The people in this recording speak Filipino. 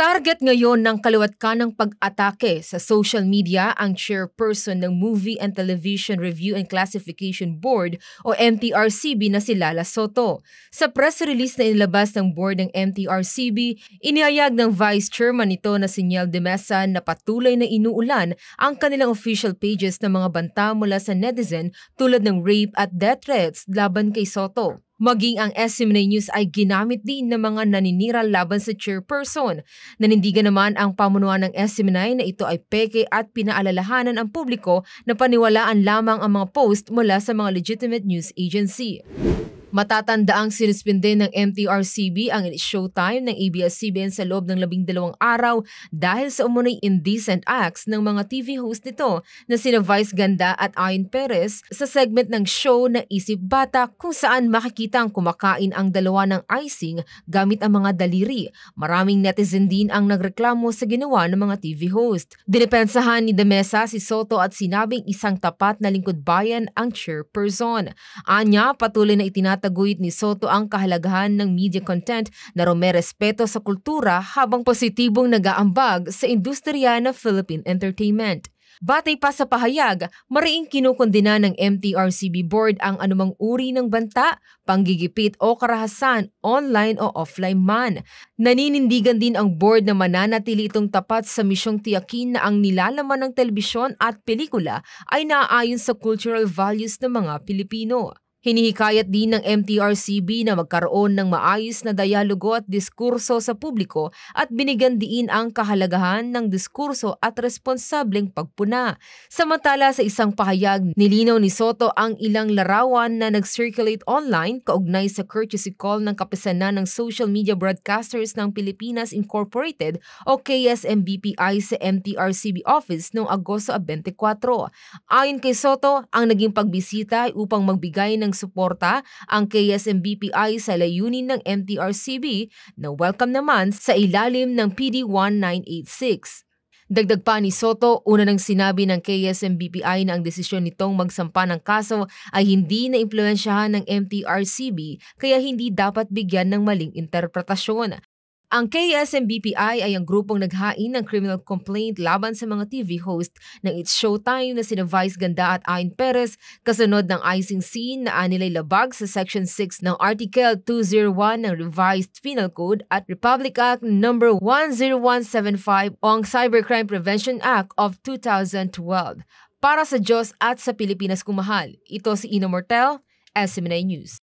Target ngayon ng kaliwat-kanang pag-atake sa social media ang chairperson ng Movie and Television Review and Classification Board o MTRCB na si Lala Soto. Sa press release na inilabas ng board ng MTRCB, inihayag ng vice chairman nito na si Niel de Mesa na patuloy na inuulan ang kanilang official pages ng mga banta mula sa netizen tulad ng rape at death threats laban kay Soto. Maging ang SMNI News ay ginamit din ng mga naninira laban sa chairperson. Nanindigan naman ang pamunuan ng SMNI na ito ay peke at pinaalalahanan ang publiko na paniwalaan lamang ang mga post mula sa mga legitimate news agency. Matatandaang sinuspinde ng MTRCB ang showtime ng ABS-CBN sa loob ng 12 araw dahil sa umunoy indecent acts ng mga TV host nito na sina Vice Ganda at Ayon Perez sa segment ng show na Isip Bata kung saan makikita ang kumakain ang dalawa ng icing gamit ang mga daliri. Maraming netizen din ang nagreklamo sa ginawa ng mga TV host. Dinepensahan ni De Mesa si Soto at sinabing isang tapat na lingkod bayan ang chairperson. Anya, patuloy na itinataguyod ni Soto ang kahalagahan ng media content na rumerespeto sa kultura habang positibong nag-aambag sa industriya ng Philippine entertainment. Batay pa sa pahayag, mariing kinukondena ng MTRCB board ang anumang uri ng banta, panggigipit o karahasan, online o offline man. Naninindigan din ang board na mananatili itong tapat sa misyong tiyakin na ang nilalaman ng telebisyon at pelikula ay naaayon sa cultural values ng mga Pilipino. Hinihikayat din ng MTRCB na magkaroon ng maayos na dialogo at diskurso sa publiko at binigyan diin ang kahalagahan ng diskurso at responsableng pagpuna. Samantala sa isang pahayag, nilinaw ni Soto ang ilang larawan na nag-circulate online kaugnay sa courtesy call ng Kapisanan ng Social Media Broadcasters ng Pilipinas Incorporated o KSMBPI sa MTRCB office noong Agosto 24. Ayon kay Soto, ang naging pagbisita ay upang magbigay ng suporta ang KSMBPI sa layunin ng MTRCB na welcome naman sa ilalim ng PD 1986. Dagdag pa ni Soto, una nang sinabi ng KSMBPI na ang desisyon nitong magsampa ng kaso ay hindi na impluwensyahan ng MTRCB kaya hindi dapat bigyan ng maling interpretasyon. Ang KSMBPI ay ang grupong naghain ng criminal complaint laban sa mga TV host ng It's Showtime na sina Vice Ganda at Ayon Perez kasunod ng icing scene na anilay labag sa Section 6 ng Article 201 ng Revised Penal Code at Republic Act No. 10175 o ang Cybercrime Prevention Act of 2012. Para sa Diyos at sa Pilipinas kumahal, ito si Ina Mortel, SMNI News.